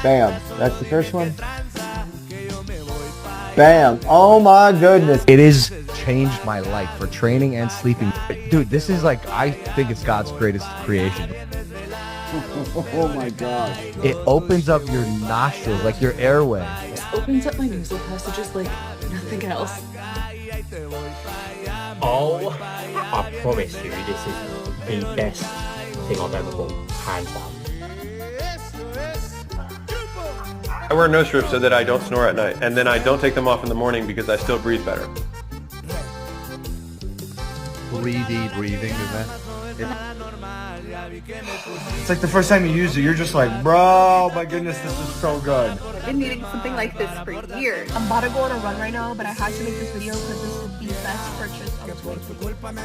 Bam. That's the first one. Bam. Oh my goodness. It has changed my life for training and sleeping. Dude, this is like, I think it's God's greatest creation. Oh my god. It opens up your nostrils, like your airway. This opens up my nasal passages like nothing else. Oh, I promise you, this is the best thing I've ever bought, hands down. I wear nose strips so that I don't snore at night, and then I don't take them off in the morning because I still breathe better. 3D breathing, is that? It's like the first time you use it, you're just like, bro, my goodness, this is so good. I've been needing something like this for years. I'm about to go on a run right now, but I had to make this video because this is the best purchase of 2020.